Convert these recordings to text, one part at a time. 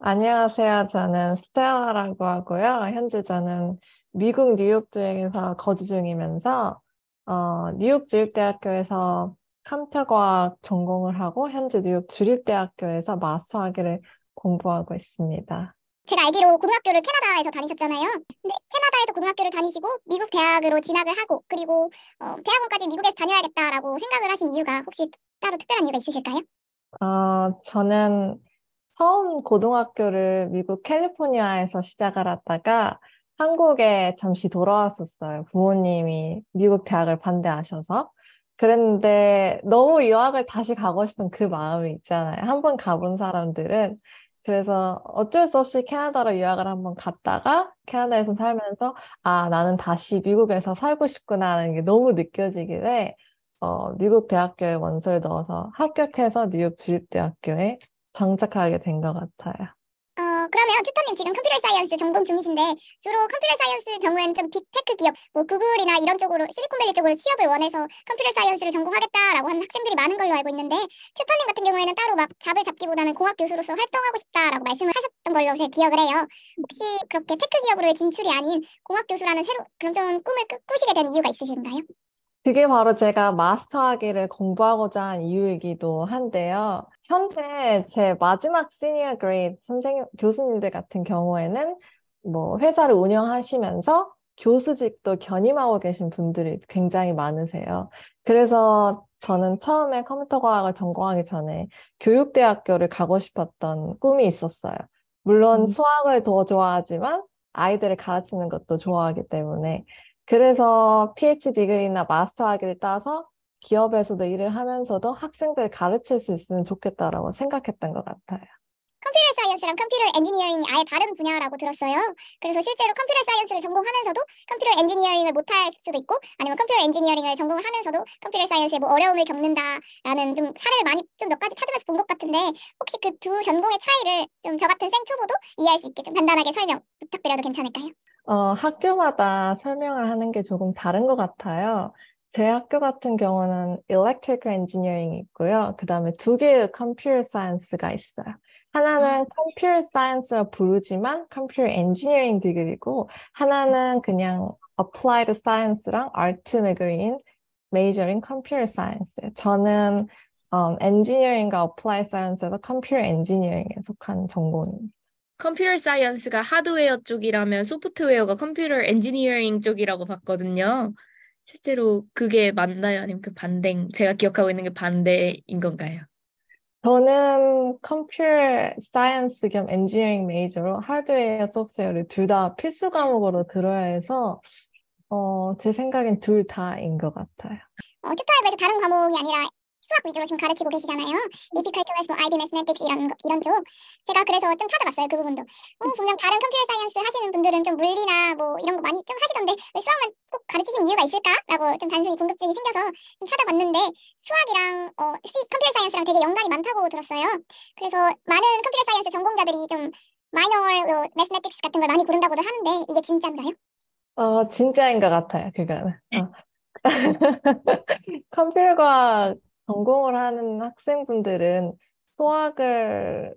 안녕하세요. 저는 스텔라라고 하고요. 현재 저는 미국 뉴욕주에서 거주 중이면서 뉴욕 주립대학교에서 컴퓨터과학 전공을 하고 현재 뉴욕 주립대학교에서 마스터 학위를 공부하고 있습니다. 제가 알기로 고등학교를 캐나다에서 다니셨잖아요. 근데 캐나다에서 고등학교를 다니시고 미국 대학으로 진학을 하고 그리고 대학원까지 미국에서 다녀야겠다라고 생각을 하신 이유가 혹시 따로 특별한 이유가 있으실까요? 저는 처음 고등학교를 미국 캘리포니아에서 시작을 하다가 한국에 잠시 돌아왔었어요. 부모님이 미국 대학을 반대하셔서. 그랬는데 너무 유학을 다시 가고 싶은 그 마음이 있잖아요. 한번 가본 사람들은. 그래서 어쩔 수 없이 캐나다로 유학을 한번 갔다가 캐나다에서 살면서 나는 다시 미국에서 살고 싶구나 하는 게 너무 느껴지길래 미국 대학교에 원서를 넣어서 합격해서 뉴욕 주립대학교에 정착하게 된 것 같아요. 그러면 튜터님 지금 컴퓨터 사이언스 전공 중이신데 주로 컴퓨터 사이언스 경우에는 좀 빅테크 기업, 뭐 구글이나 이런 쪽으로 실리콘밸리 쪽으로 취업을 원해서 컴퓨터 사이언스를 전공하겠다라고 하는 학생들이 많은 걸로 알고 있는데 튜터님 같은 경우에는 따로 막 잡을 잡기보다는 공학 교수로서 활동하고 싶다라고 말씀을 하셨던 걸로 제가 기억을 해요. 혹시 그렇게 테크 기업으로의 진출이 아닌 공학 교수라는 새로 그런 좀 꿈을 꾸시게 된 이유가 있으신가요? 그게 바로 제가 마스터 학위를 공부하고자 한 이유이기도 한데요. 현재 제 마지막 시니어 그레이드 교수님들 같은 경우에는 뭐 회사를 운영하시면서 교수직도 견임하고 계신 분들이 굉장히 많으세요. 그래서 저는 처음에 컴퓨터과학을 전공하기 전에 교육대학교를 가고 싶었던 꿈이 있었어요. 물론 수학을 더 좋아하지만 아이들을 가르치는 것도 좋아하기 때문에 그래서 PhD 디그리나 마스터 학위를 따서 기업에서도 일을 하면서도 학생들 가르칠 수 있으면 좋겠다라고 생각했던 것 같아요. 컴퓨터 사이언스랑 컴퓨터 엔지니어링이 아예 다른 분야라고 들었어요. 그래서 실제로 컴퓨터 사이언스를 전공하면서도 컴퓨터 엔지니어링을 못할 수도 있고 아니면 컴퓨터 엔지니어링을 전공을 하면서도 컴퓨터 사이언스에 뭐 어려움을 겪는다라는 좀 사례를 많이 좀 몇 가지 찾으면서 본 것 같은데 혹시 그 두 전공의 차이를 좀 저 같은 생초보도 이해할 수 있게 좀 간단하게 설명 부탁드려도 괜찮을까요? 학교마다 설명을 하는 게 조금 다른 것 같아요. 제 학교 같은 경우는 Electrical Engineering이 있고요. 그 다음에 두 개의 Computer Science가 있어요. 하나는 Computer Science라 부르지만 Computer Engineering 디그리고 하나는 그냥 Applied Science랑 Art 메이저인 Majoring Computer Science. 저는 Engineering과 Applied Science에서 Computer Engineering에 속한 전공입니다. 컴퓨터 사이언스가 하드웨어 쪽이라면 소프트웨어가 컴퓨터 엔지니어링 쪽이라고 봤거든요. 실제로 그게 맞나요? 아니면 그 반대, 제가 기억하고 있는 게 반대인 건가요? 저는 컴퓨터 사이언스 겸 엔지니어링 메이저로 하드웨어, 소프트웨어를 둘 다 필수 과목으로 들어야 해서 제 생각엔 둘 다인 것 같아요. 튜터에서 다른 과목이 아니라 수학 위주로 지금 가르치고 계시잖아요. AP 칼큘러스, 뭐 IB 매스매틱스 이런 쪽. 제가 그래서 좀 찾아봤어요. 그 부분도. 분명 다른 컴퓨터 사이언스 하시는 분들은 좀 물리나 뭐 이런 거 많이 좀 하시던데 왜 수학만 꼭 가르치신 이유가 있을까라고 좀 단순히 궁금증이 생겨서 좀 찾아봤는데 수학이랑 컴퓨터 사이언스랑 되게 연관이 많다고 들었어요. 그래서 많은 컴퓨터 사이언스 전공자들이 좀 마이너 매스매틱스 같은 걸 많이 고른다고도 하는데 이게 진짜인가요? 진짜인 것 같아요, 그거는. 컴퓨터과 전공을 하는 학생분들은 수학을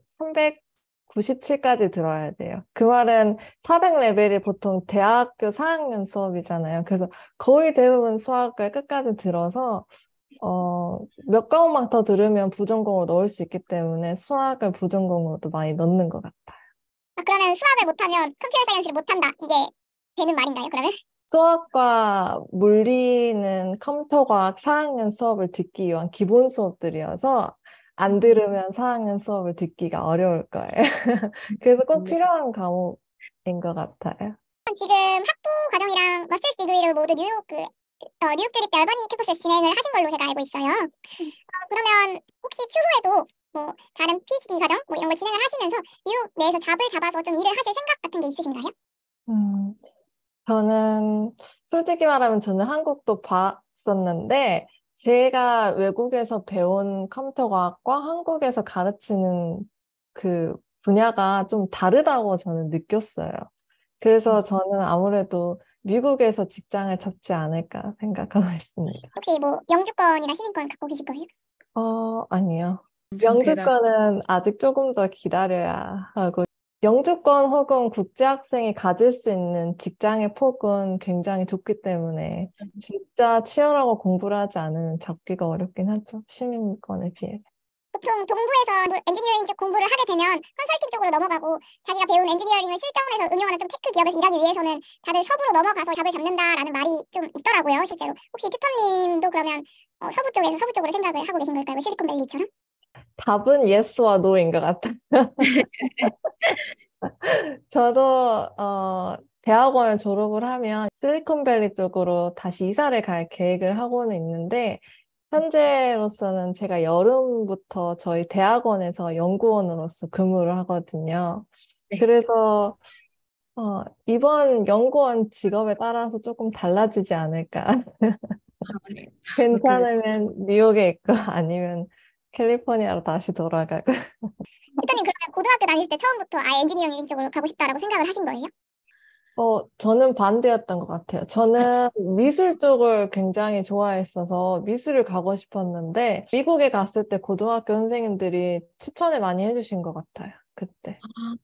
397까지 들어야 돼요. 그 말은 400 레벨이 보통 대학교 4학년 수업이잖아요. 그래서 거의 대부분 수학을 끝까지 들어서 몇 과목만 더 들으면 부전공으로 넣을 수 있기 때문에 수학을 부전공으로도 많이 넣는 것 같아요. 그러면 수학을 못하면 컴퓨터 사이언스를 못한다. 이게 되는 말인가요, 그러면? 수학과 물리는 컴퓨터과학 4학년 수업을 듣기 위한 기본 수업들이어서 안 들으면 4학년 수업을 듣기가 어려울 거예요. 그래서 꼭 필요한 과목인 것 같아요. 지금 학부 과정이랑 마스터스 디그리를 모두 뉴욕 주립대 얼버니 캠퍼스에서 진행을 하신 걸로 제가 알고 있어요. 그러면 혹시 추후에도 뭐 다른 PhD 과정 뭐 이런 걸 진행을 하시면서 뉴욕 내에서 잡을 잡아서 좀 일을 하실 생각 같은 게 있으신가요? 음, 저는 솔직히 말하면 저는 한국도 봤었는데 제가 외국에서 배운 컴퓨터과학과 한국에서 가르치는 그 분야가 좀 다르다고 저는 느꼈어요. 그래서 저는 아무래도 미국에서 직장을 잡지 않을까 생각하고 있습니다. 혹시 뭐 영주권이나 시민권 갖고 계실 거예요? 아니요. 엄청 대단. 영주권은 아직 조금 더 기다려야 하고 영주권 혹은 국제학생이 가질 수 있는 직장의 폭은 굉장히 좁기 때문에 진짜 치열하고 공부를 하지 않으면 잡기가 어렵긴 하죠. 시민권에 비해서. 보통 동부에서 엔지니어링 쪽 공부를 하게 되면 컨설팅 쪽으로 넘어가고 자기가 배운 엔지니어링을 실전에서 응용하는 좀 테크 기업에서 일하기 위해서는 다들 서부로 넘어가서 잡을 잡는다라는 말이 좀 있더라고요, 실제로. 혹시 튜터님도 그러면 서부 쪽에서 서부 쪽으로 생각을 하고 계신 걸까요? 실리콘밸리처럼? 답은 예스와 노인 것 같아요. 저도 대학원을 졸업을 하면 실리콘밸리 쪽으로 다시 이사를 갈 계획을 하고는 있는데 현재로서는 제가 여름부터 저희 대학원에서 연구원으로서 근무를 하거든요. 네. 그래서 이번 연구원 직업에 따라서 조금 달라지지 않을까. 아, 네. 그렇게 괜찮으면 뉴욕에 있고 아니면 캘리포니아로 다시 돌아가고. 튜터님 그러면 고등학교 다닐 때 처음부터 아예 엔지니어링 쪽으로 가고 싶다라고 생각을 하신 거예요? 저는 반대였던 것 같아요. 저는 미술 쪽을 굉장히 좋아했어서 미술을 가고 싶었는데, 미국에 갔을 때 고등학교 선생님들이 추천을 많이 해주신 것 같아요. 그때.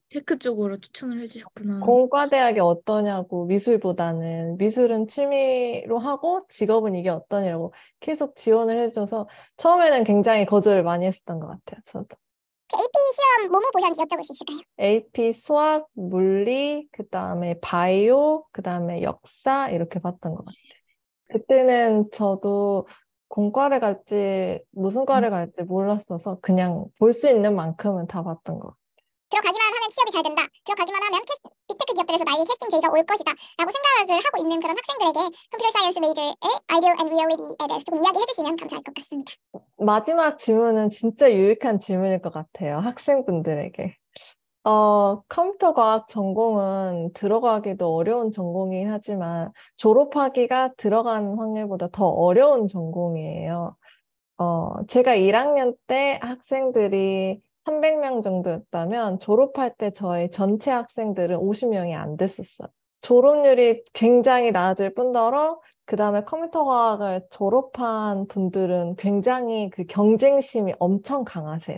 테크 쪽으로 추천을 해주셨구나. 공과대학이 어떠냐고, 미술보다는. 미술은 취미로 하고 직업은 이게 어떠냐고 계속 지원을 해줘서 처음에는 굉장히 거절을 많이 했었던 것 같아요. 저도. AP 시험 뭐뭐 보셨는지 여쭤볼 수 있을까요? AP, 수학, 물리, 그 다음에 바이오, 그 다음에 역사 이렇게 봤던 것 같아요. 그때는 저도 공과를 갈지 무슨 과를 갈지 몰랐어서 그냥 볼 수 있는 만큼은 다 봤던 것 같아요. 들어가기만 하면 취업이 잘 된다. 들어가기만 하면 빅테크 기업들에서 나에게 캐스팅 제의가 올 것이다. 라고 생각을 하고 있는 그런 학생들에게 컴퓨터 사이언스 메이저의 아이디어 앤 리얼리티에 대해서 조금 이야기해 주시면 감사할 것 같습니다. 마지막 질문은 진짜 유익한 질문일 것 같아요. 학생분들에게. 컴퓨터 과학 전공은 들어가기도 어려운 전공이긴 하지만 졸업하기가 들어가는 확률보다 더 어려운 전공이에요. 제가 1학년 때 학생들이 300명 정도였다면 졸업할 때 저희 전체 학생들은 50명이 안 됐었어요. 졸업률이 굉장히 낮을 뿐더러 그 다음에 컴퓨터 과학을 졸업한 분들은 굉장히 그 경쟁심이 엄청 강하세요.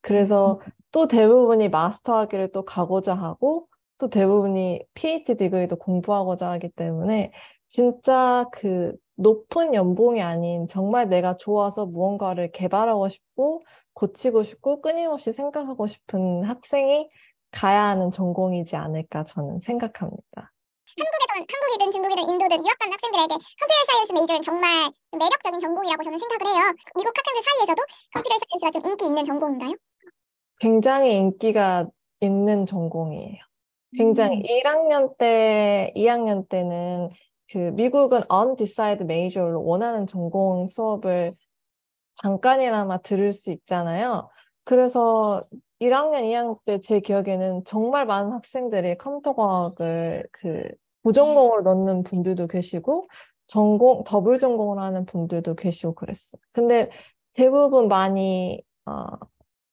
그래서 또 대부분이 마스터 학위를 또 가고자 하고 또 대부분이 PhD 디그리도 공부하고자 하기 때문에 진짜 그 높은 연봉이 아닌 정말 내가 좋아서 무언가를 개발하고 싶고 고치고 싶고 끊임없이 생각하고 싶은 학생이 가야 하는 전공이지 않을까 저는 생각합니다. 한국이든 중국이든 인도든 유학 간 학생들에게 컴퓨터 사이언스 메이저는 정말 매력적인 전공이라고 저는 생각을 해요. 미국 학생들 사이에서도 컴퓨터 사이언스가 좀 인기 있는 전공인가요? 굉장히 인기가 있는 전공이에요. 굉장히 1학년 때, 2학년 때는 그 미국은 undecided major로 원하는 전공 수업을 잠깐이나마 들을 수 있잖아요. 그래서 1학년, 2학년 때 제 기억에는 정말 많은 학생들이 컴퓨터 과학을 그 부전공으로 넣는 분들도 계시고 더블 전공을 하는 분들도 계시고 그랬어요. 근데 대부분 많이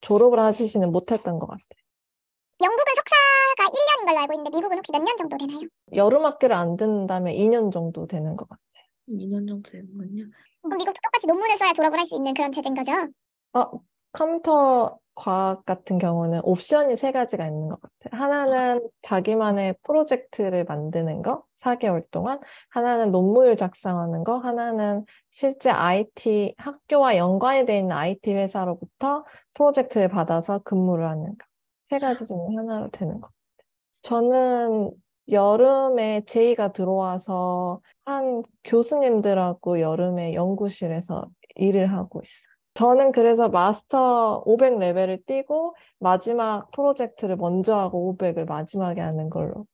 졸업을 하시지는 못했던 것 같아요. 영국은 석사가 1년인 걸로 알고 있는데 미국은 혹시 몇 년 정도 되나요? 여름 학기를 안 듣는다면 2년 정도 되는 것 같아요. 2년 정도 되는군요. 그럼 미국도 똑같이 논문을 써야 졸업을 할 수 있는 그런 제도인 거죠? 컴퓨터 과학 같은 경우는 옵션이 세 가지가 있는 것 같아요. 하나는 자기만의 프로젝트를 만드는 거, 4개월 동안. 하나는 논문을 작성하는 거, 하나는 실제 IT, 학교와 연관이 되어 있는 IT 회사로부터 프로젝트를 받아서 근무를 하는 거. 세 가지 중에 하나로 되는 거. 저는 여름에 제의가 들어와서 한 교수님들하고 여름에 연구실에서 일을 하고 있어요. 저는 그래서 마스터 500 레벨을 띄고 마지막 프로젝트를 먼저 하고 500을 마지막에 하는 걸로